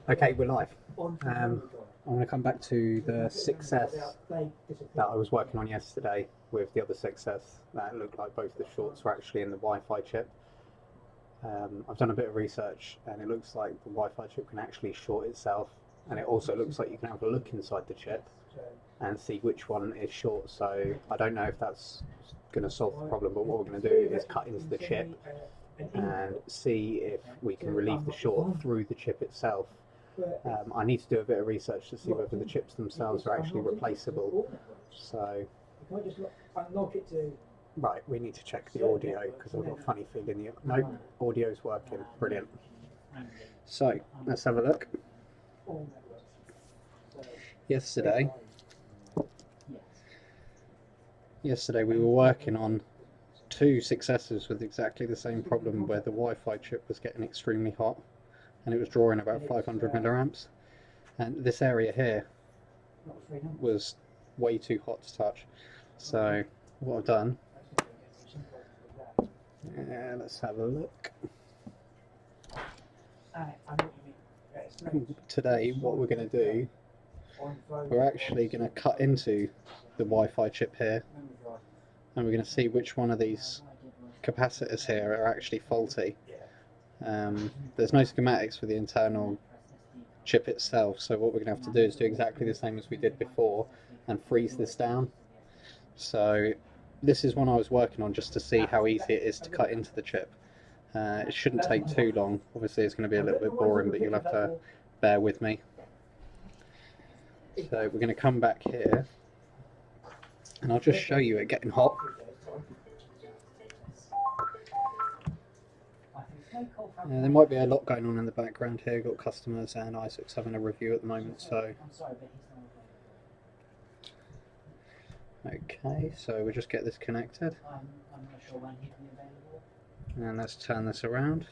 Okay, we're live. I'm going to come back to the 6S that I was working on yesterday with the other 6S that looked like both the shorts were actually in the Wi-Fi chip. I've done a bit of research and it looks like the Wi-Fi chip can actually short itself, and it also looks like you can have a look inside the chip and see which one is short. So I don't know if that's going to solve the problem, but what we're going to do is cut into the chip and see if we can relieve the short through the chip itself. I need to do a bit of research to see whether the chips themselves are actually replaceable. So, right, we need to check the audio because I've got a funny feeling no, audio's working. Brilliant. So, let's have a look. Yesterday we were working on two successors with exactly the same problem, where the Wi-Fi chip was getting extremely hot and it was drawing about 500 milliamps, and this area here was way too hot to touch. So what I've done, let's have a look. Today what we're going to do, we're actually going to cut into the Wi-Fi chip here, and we're going to see which one of these capacitors here are actually faulty. There's no schematics for the internal chip itself, so what we're going to have to do is do exactly the same as we did before and freeze this down. So this is one I was working on just to see how easy it is to cut into the chip. It shouldn't take too long. Obviously it's going to be a little bit boring, but you'll have to bear with me. So we're going to come back here and I'll just show you it getting hot. There might be a lot going on in the background here. Got customers and Isaac's having a review at the moment. So okay, so we'll just get this connected and let's turn this around.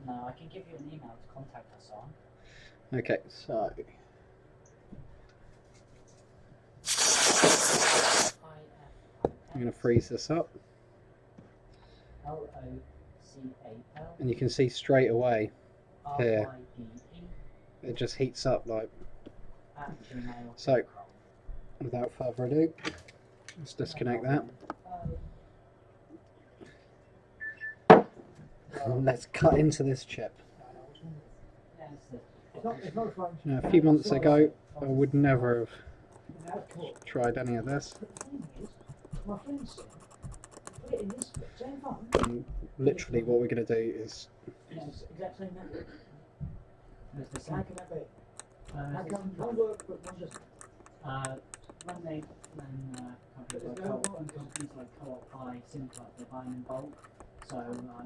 No, I can give you an email to contact us on. Okay, so I'm going to freeze this up, and you can see straight away here it just heats up like so. Without further ado, let's disconnect that and let's cut into this chip. Now, a few months ago I would never have tried any of this. And literally what we're going to do is companies like Co-op, SIM card, they're buying in bulk. So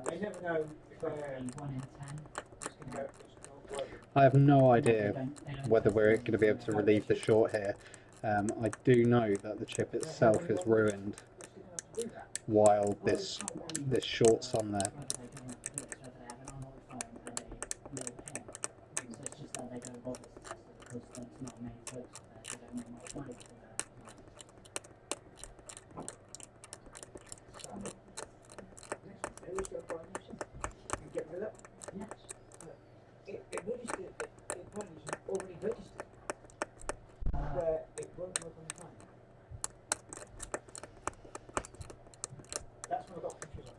they never know if they're 1 in 10. I have no idea whether we're going to be able to relieve the short here. I do know that the chip itself is ruined while this short's on there.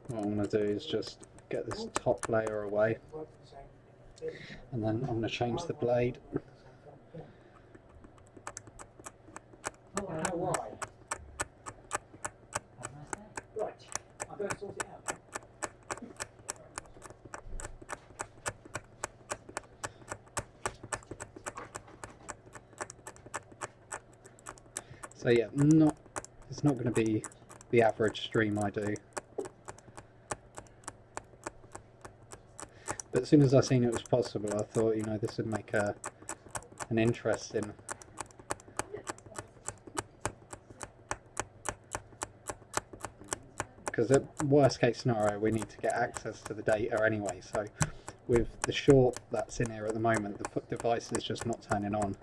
What I'm going to do is just get this top layer away, and then I'm going to change the blade. So yeah, it's not going to be the average stream I do. But as soon as I seen it was possible, I thought, you know, this would make an interesting because the worst case scenario, we need to get access to the data anyway. So with the short that's in here at the moment, the device is just not turning on.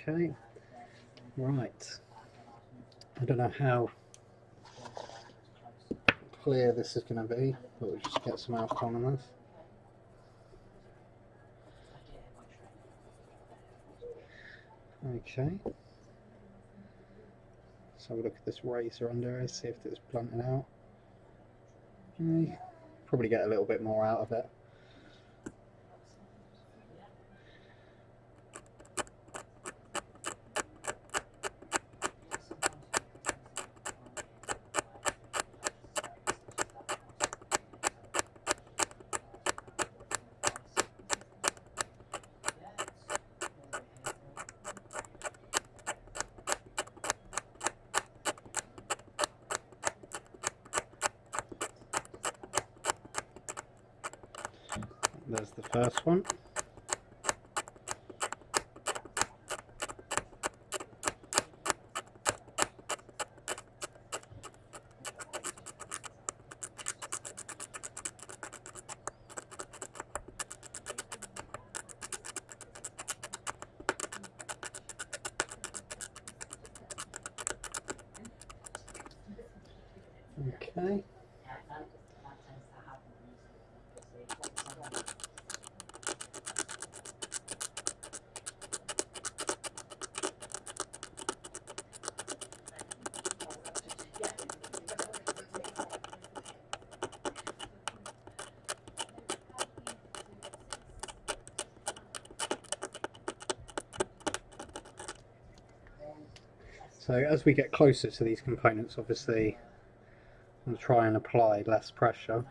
Okay, right. I don't know how clear this is going to be, but we'll just get some alcohol on this. Okay. So have a look at this razor under it, see if it's blunting out. Probably get a little bit more out of it. There's the first one. Okay. So as we get closer to these components, obviously I'm going to try and apply less pressure.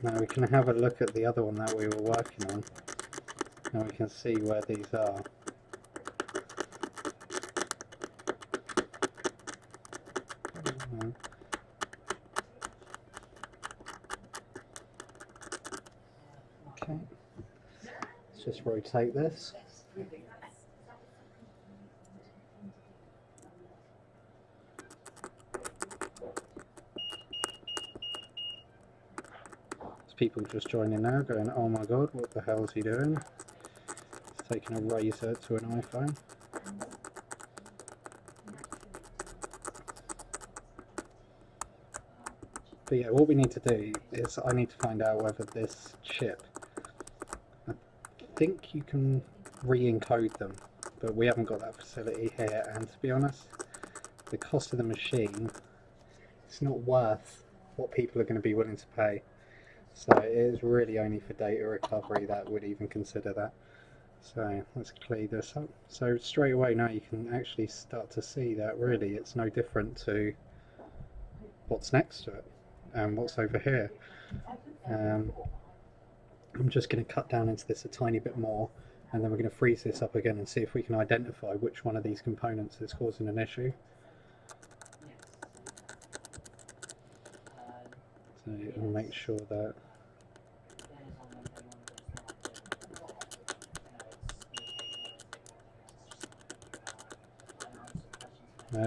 Now we can have a look at the other one that we were working on, and we can see where these are. Okay, let's just rotate this. People just joining now going, oh my god, what the hell is he doing? He's taking a razor to an iPhone. But yeah, what we need to do is I need to find out whether this chip, I think you can re-encode them, but we haven't got that facility here, and to be honest, the cost of the machine, it's not worth what people are going to be willing to pay. So it is really only for data recovery that would even consider that. So let's clear this up. So straight away now you can actually start to see that really it's no different to what's next to it and what's over here. I'm just going to cut down into this a tiny bit more, and then we're going to freeze this up again and see if we can identify which one of these components is causing an issue. So I'll make sure that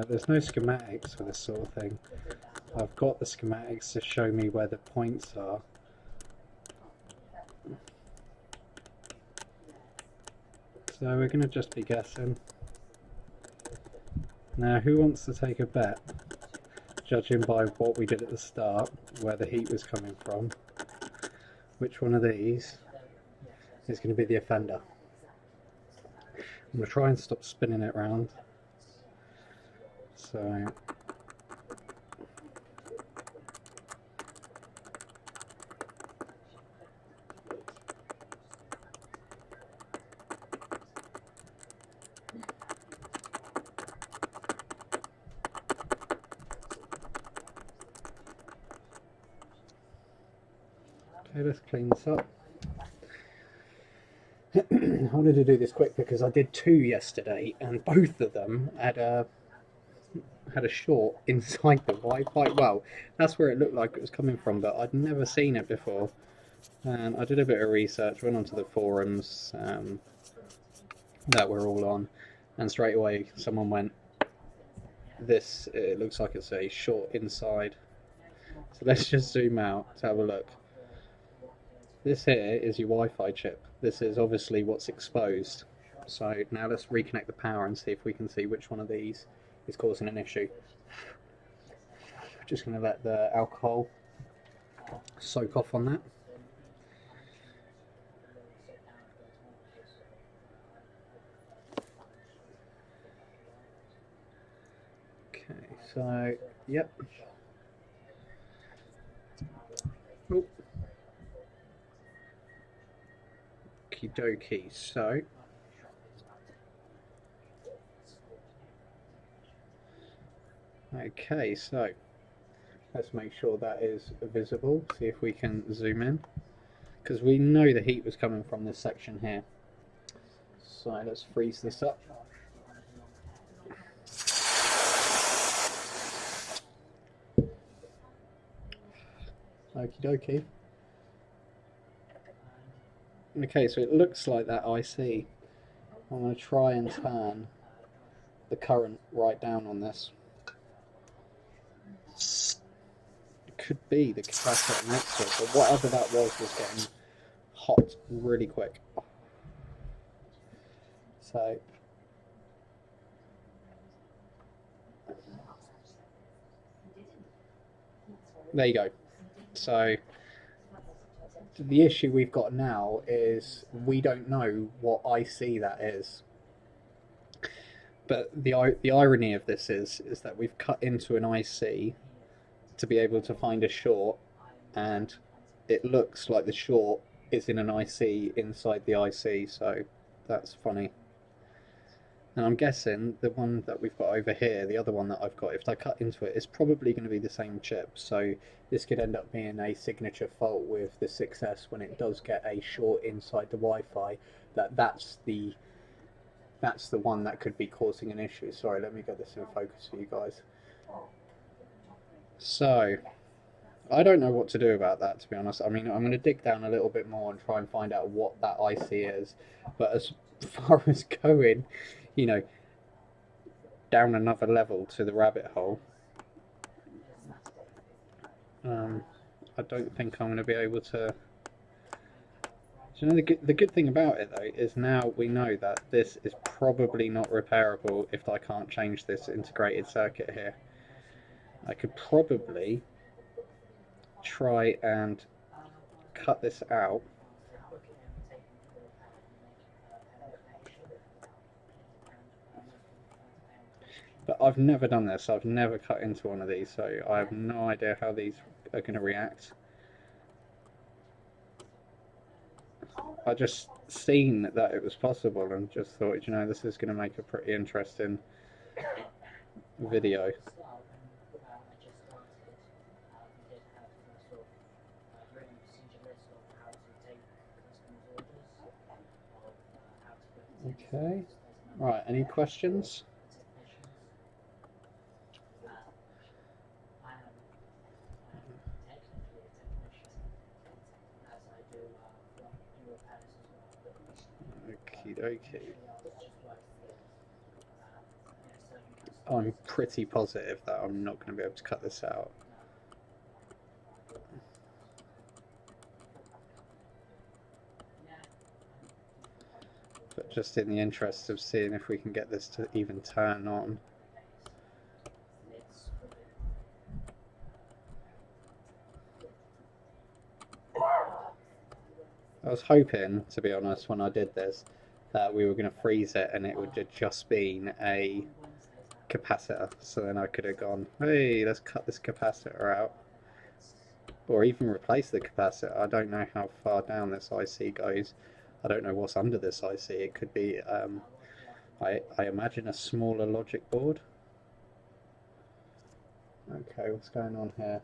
there's no schematics for this sort of thing. I've got the schematics to show me where the points are. So we're going to just be guessing. Now who wants to take a bet? Judging by what we did at the start, where the heat was coming from, which one of these is going to be the offender? I'm going to try and stop spinning it round. So okay, let's clean this up. I wanted to do this quick because I did 2 yesterday and both of them had a short inside the Wi-Fi. Well, that's where it looked like it was coming from, but I'd never seen it before. And I did a bit of research, went onto the forums that we're all on, and straight away someone went, this, it looks like it's a short inside. So let's just zoom out to have a look. This here is your Wi-Fi chip. This is obviously what's exposed. So now let's reconnect the power and see if we can see which one of these is causing an issue. Just going to let the alcohol soak off on that. Okay, so, yep. Oh. Okie dokie, so okay, so let's make sure that is visible, see if we can zoom in, because we know the heat was coming from this section here. So let's freeze this up. Okie dokie. Okay, so it looks like that IC. I'm going to try and turn the current right down on this. It could be the capacitor next to it, but whatever that was getting hot really quick. So there you go. So the issue we've got now is we don't know what IC that is. But the irony of this is that we've cut into an IC to be able to find a short, and it looks like the short is in an IC inside the IC, so that's funny. And I'm guessing the one that we've got over here, the other one that I've got, if I cut into it, it's probably going to be the same chip. So this could end up being a signature fault with the 6S when it does get a short inside the Wi-Fi. That's the one that could be causing an issue. Sorry, let me get this in focus for you guys. So I don't know what to do about that, to be honest. I mean, I'm going to dig down a little bit more and try and find out what that IC is. But as far as going, you know, down another level to the rabbit hole, I don't think I'm going to be able to. So, you know, the good thing about it though is now we know that this is probably not repairable if I can't change this integrated circuit here. I could probably try and cut this out. But I've never done this, I've never cut into one of these, so I have no idea how these are going to react. I just seen that it was possible and just thought, you know, this is going to make a pretty interesting video. Okay, right, any questions? Okie dokie. I'm pretty positive that I'm not going to be able to cut this out. But just in the interest of seeing if we can get this to even turn on. I was hoping, to be honest, when I did this, that we were going to freeze it and it would have just been a capacitor. So then I could have gone, hey, let's cut this capacitor out. Or even replace the capacitor. I don't know how far down this IC goes. I don't know what's under this IC. It could be, I imagine, a smaller logic board. Okay, what's going on here?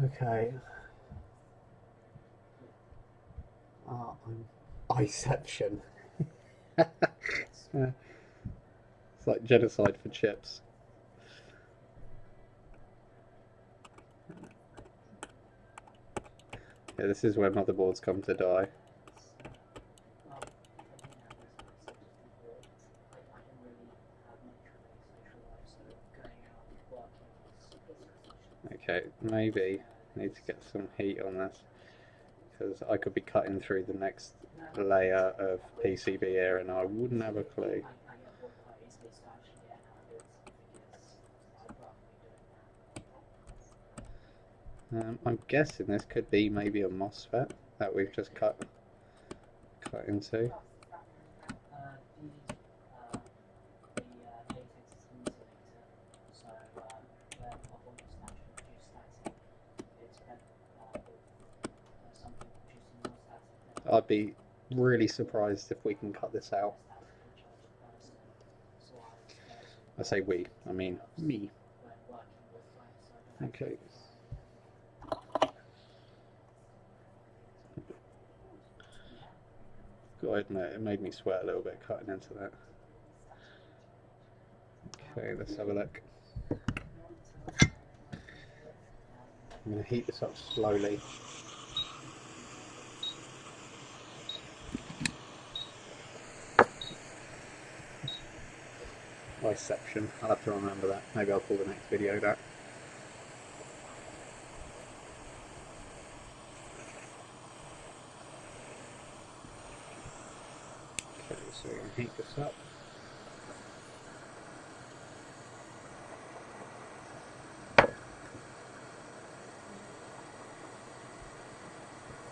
Okay. Iception. It's like genocide for chips. Yeah, this is where motherboards come to die. Okay, maybe I need to get some heat on this, because I could be cutting through the next layer of PCB here and I wouldn't have a clue. I'm guessing this could be maybe a MOSFET that we've just cut into. I'd be really surprised if we can cut this out. I say we, I mean me. Okay. God, no, it made me sweat a little bit cutting into that. Okay, let's have a look. I'm going to heat this up slowly. Bisection, I'll have to remember that. Maybe I'll call the next video that. Okay, so we're going to heat this up.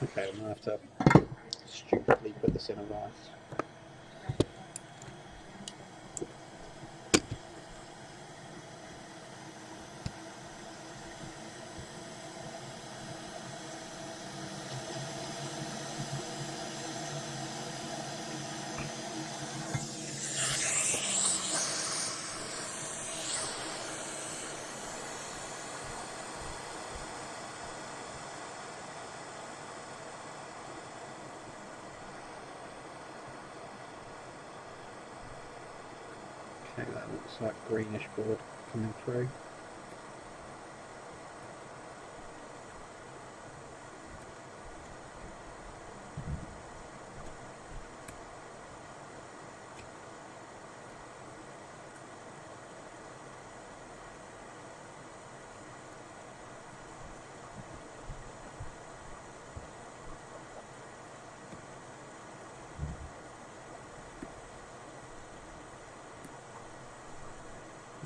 Okay, I'm going to have to stupidly put this in a vise. Okay, that looks like greenish board coming through.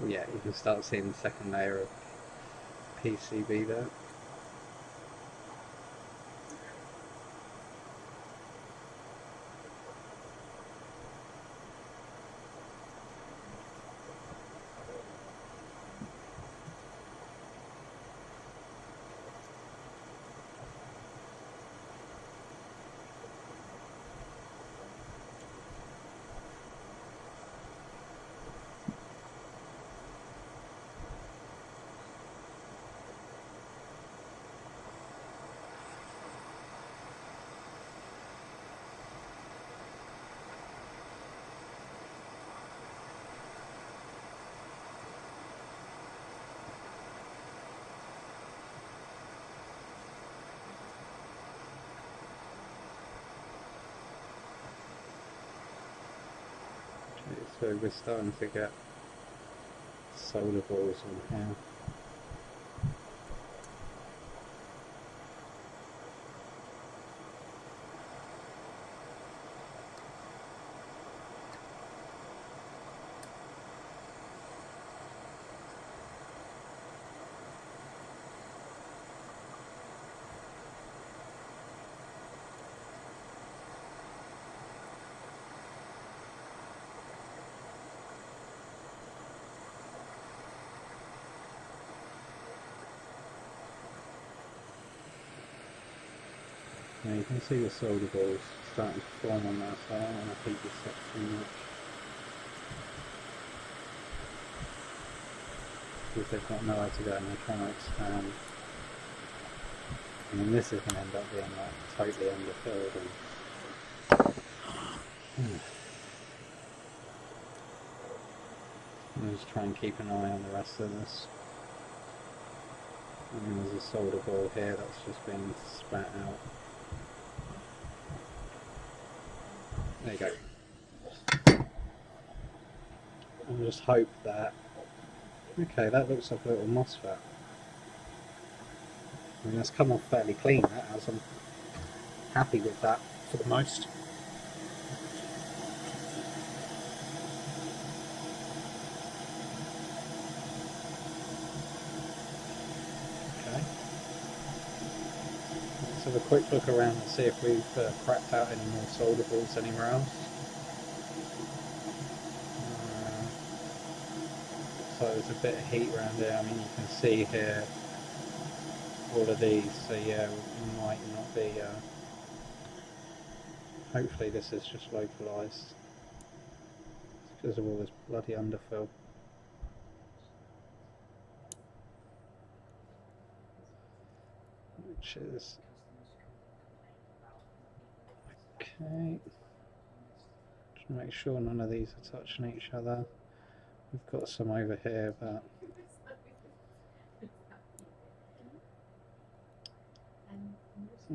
Yeah, you can start seeing the second layer of PCB there. So we're starting to get solder balls on here. Now you can see the solder balls starting to form on that, so I don't want to heat this up too much, because they've got nowhere to go and they're trying to expand. I mean, this is going to end up being like totally underfilled. And I'll just try and keep an eye on the rest of this. And there's a solder ball here that's just been spat out. There you go. And just hope that... Okay, that looks like a little MOSFET. I mean, that's come off fairly clean, that has. I'm happy with that for the most. Okay. Let's have a quick look around and see if we've cracked out any more soldables anywhere else. So there's a bit of heat around here. I mean, you can see here all of these, so yeah, we might not be. Hopefully, this is just localised because of all this bloody underfill. Which is okay. Just make sure none of these are touching each other. We've got some over here, but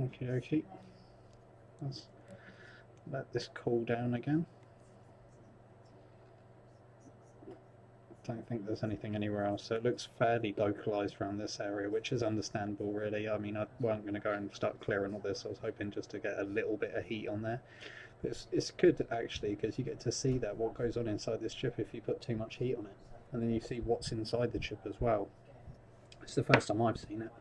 okay. Let's let this cool down again. Don't think there's anything anywhere else, so it looks fairly localised around this area, which is understandable really. I mean, I wasn't going to go and start clearing all this. I was hoping just to get a little bit of heat on there. But it's good actually, because you get to see that what goes on inside this chip if you put too much heat on it, and then you see what's inside the chip as well. It's the first time I've seen it.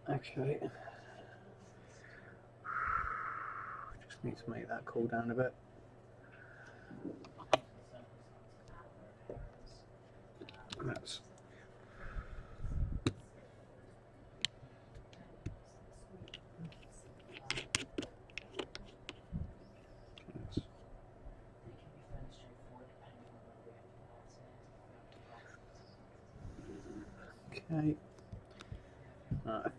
Okay. Just need to make that cool down a bit. That's okay. I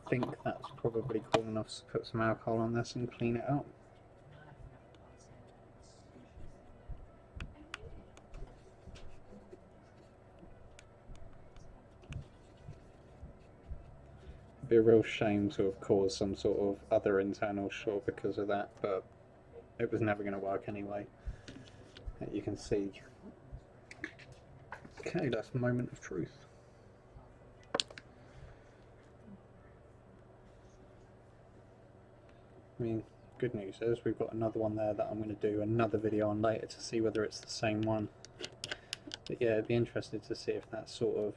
think that's probably cool enough to put some alcohol on this and clean it out. It'd be a real shame to have caused some sort of other internal short because of that, but it was never going to work anyway. You can see. Okay, that's the moment of truth. I mean, good news is we've got another one there that I'm going to do another video on later to see whether it's the same one. But yeah, I'd be interested to see if that's sort of,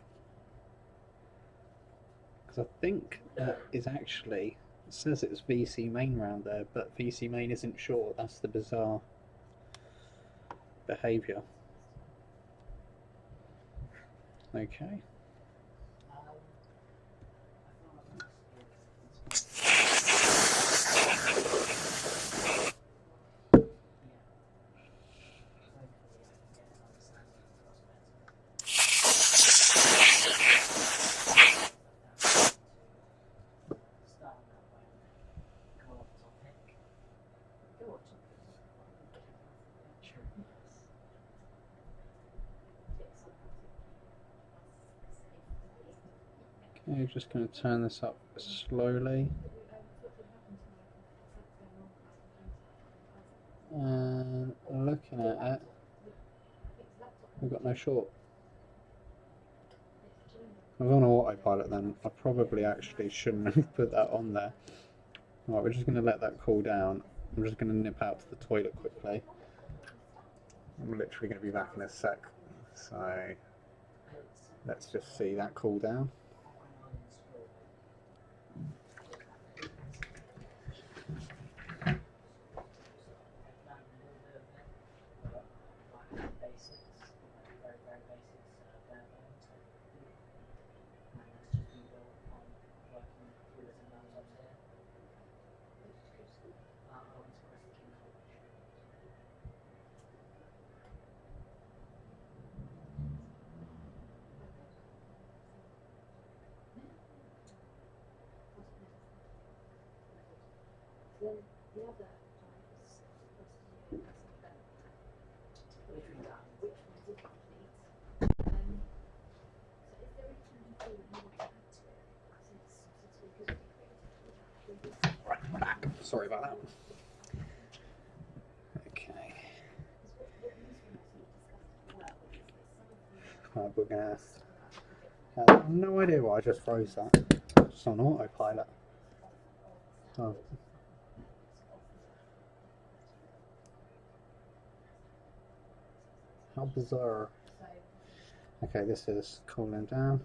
because I think that is actually, it says it's VC main round there, but VC main isn't short. That's the bizarre behaviour. Okay. Okay, just going to turn this up slowly. And looking at it, we've got no short. I was on autopilot then. I probably actually shouldn't have put that on there. Right, we're just going to let that cool down. I'm just going to nip out to the toilet quickly. I'm literally going to be back in a sec. So let's just see that cool down. Right, I'm back. Sorry about that. Okay. Right, we're gonna I have no idea why I just froze that. Just on autopilot. Oh. How bizarre. Okay, this is cooling down.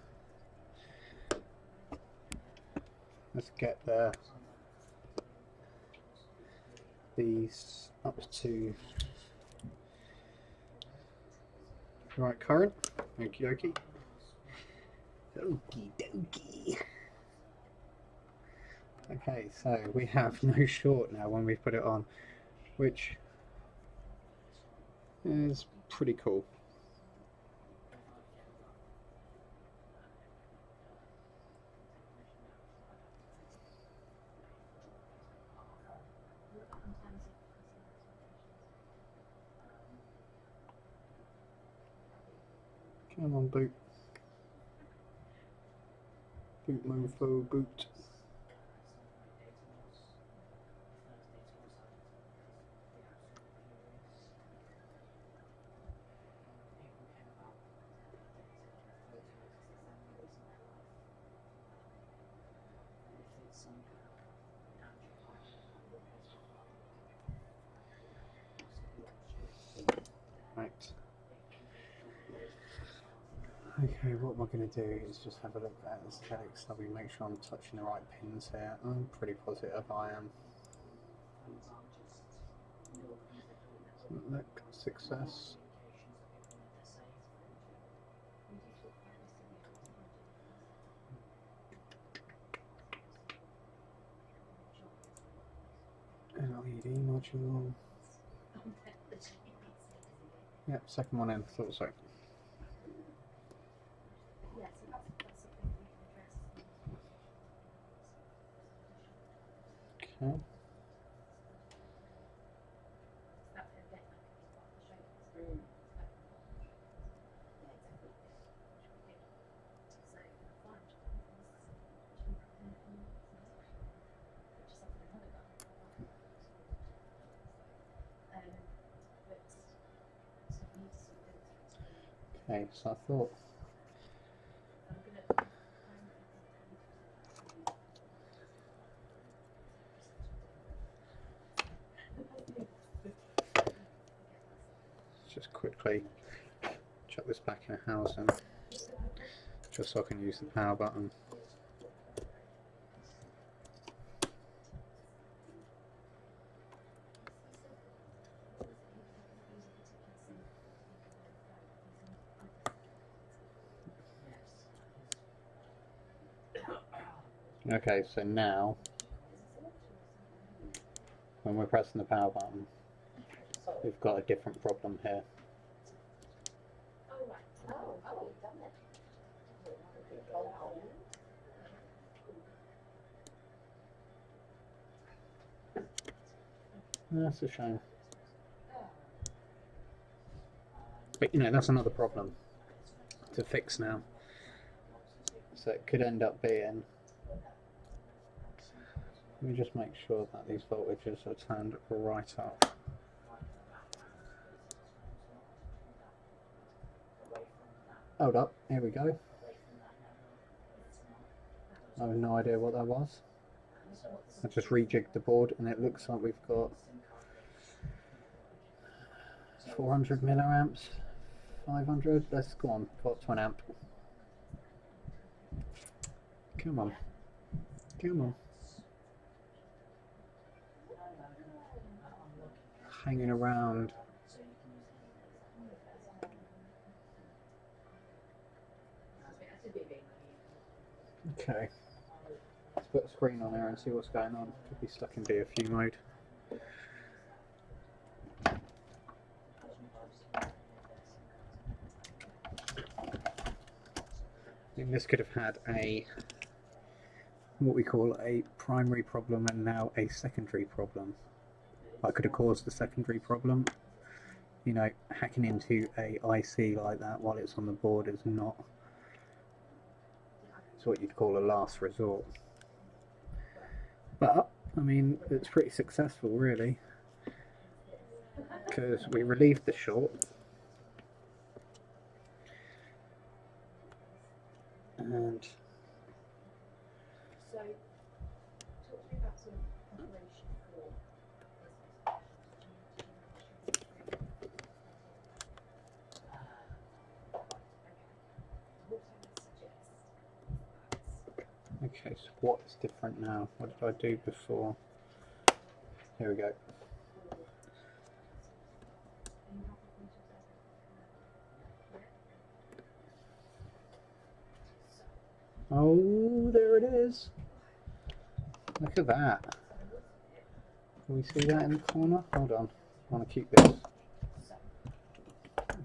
Let's get these up to the right current. Okie dokie. Okie dokie. Okay, so we have no short now when we put it on, which is pretty cool. Come on, boot. Boot mofo, boot. Right. Okay, what we're going to do is just have a look at aesthetics so we make sure I'm touching the right pins here. I'm pretty positive I am. Look, success. LED module. Yep, second one in, thought so. Okay. Okay, so I thought just quickly chuck this back in a housing just so I can use the power button. Okay, so now when we're pressing the power button, we've got a different problem here. That's a shame. But you know, that's another problem to fix now. So it could end up being, let me just make sure that these voltages are turned right up. Hold up, here we go. I have no idea what that was. I just rejigged the board and it looks like we've got 400 milliamps, 500, let's go on, got to an amp. Come on, come on. Hanging around. Okay, let's put a screen on there and see what's going on. Could be stuck in DFU mode. And this could have had a, what we call a primary problem and now a secondary problem. I could have caused the secondary problem. You know, hacking into a IC like that while it's on the board is not, it's what you'd call a last resort. But, I mean, it's pretty successful really, because we relieved the short. Okay, so what's different now? What did I do before? Here we go. Oh, there it is. Look at that. Can we see that in the corner? Hold on. I want to keep this.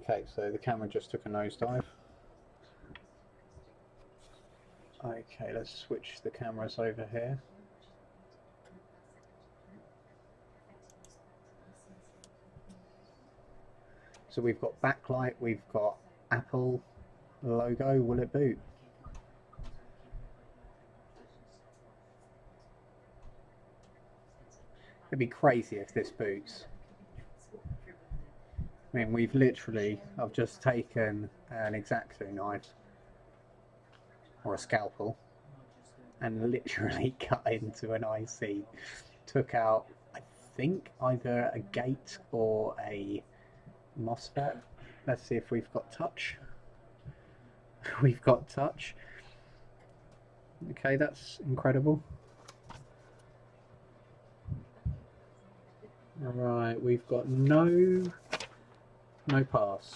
Okay, so the camera just took a nosedive. Okay, let's switch the cameras over here. So we've got backlight, we've got Apple logo. Will it boot? It'd be crazy if this boots. I mean, we've literally, I've just taken an X-Acto knife or a scalpel and literally cut into an IC, took out, I think, either a gate or a MOSFET. Let's see if we've got touch. We've got touch. Okay, that's incredible. Alright, we've got no pass.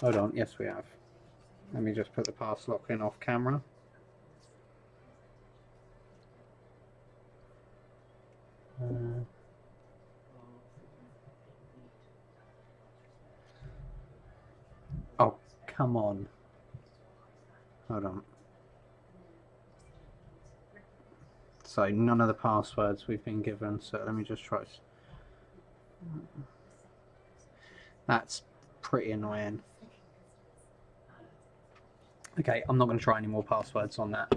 Hold on, yes we have. Let me just put the pass lock in off camera. Oh, come on. Hold on. So none of the passwords we've been given, so let me just try. That's pretty annoying. Okay, I'm not going to try any more passwords on that,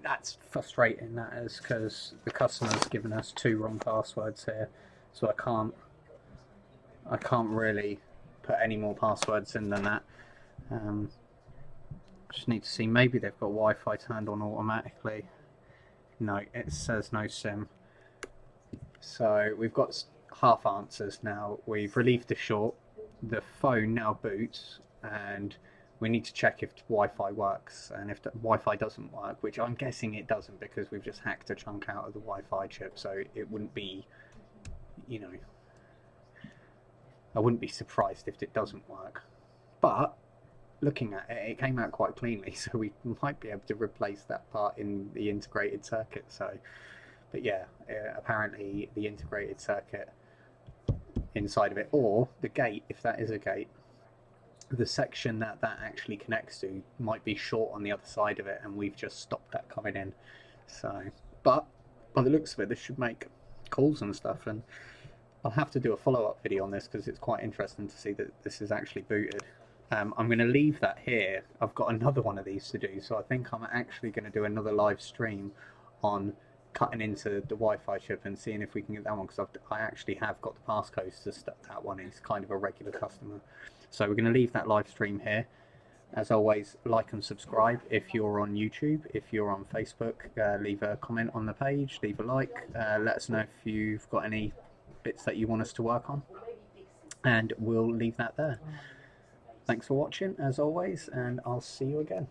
that's frustrating, that is, because the customer's given us 2 wrong passwords here, so I can't really put any more passwords in than that. Just need to see, maybe they've got Wi-Fi turned on automatically. No, it says no SIM. So we've got half answers now. We've relieved the short. The phone now boots, and we need to check if Wi-Fi works. And if the Wi-Fi doesn't work, which I'm guessing it doesn't because we've just hacked a chunk out of the Wi-Fi chip, so it wouldn't be, you know, I wouldn't be surprised if it doesn't work. But looking at it, it came out quite cleanly, so we might be able to replace that part in the integrated circuit. So, but yeah, apparently the integrated circuit inside of it, or the gate, if that is a gate, the section that actually connects to might be short on the other side of it, and we've just stopped that coming in. So, but by the looks of it, this should make calls and stuff, and I'll have to do a follow-up video on this because it's quite interesting to see that this is actually booted. I'm going to leave that here. I've got another one of these to do, so I think I'm actually going to do another live stream on cutting into the Wi-Fi chip and seeing if we can get that one, because I actually have got the passcodes to start that one. He's kind of a regular customer. So we're going to leave that live stream here. As always, like and subscribe if you're on YouTube. If you're on Facebook, leave a comment on the page, leave a like. Let us know if you've got any bits that you want us to work on, and we'll leave that there. Thanks for watching, as always, and I'll see you again.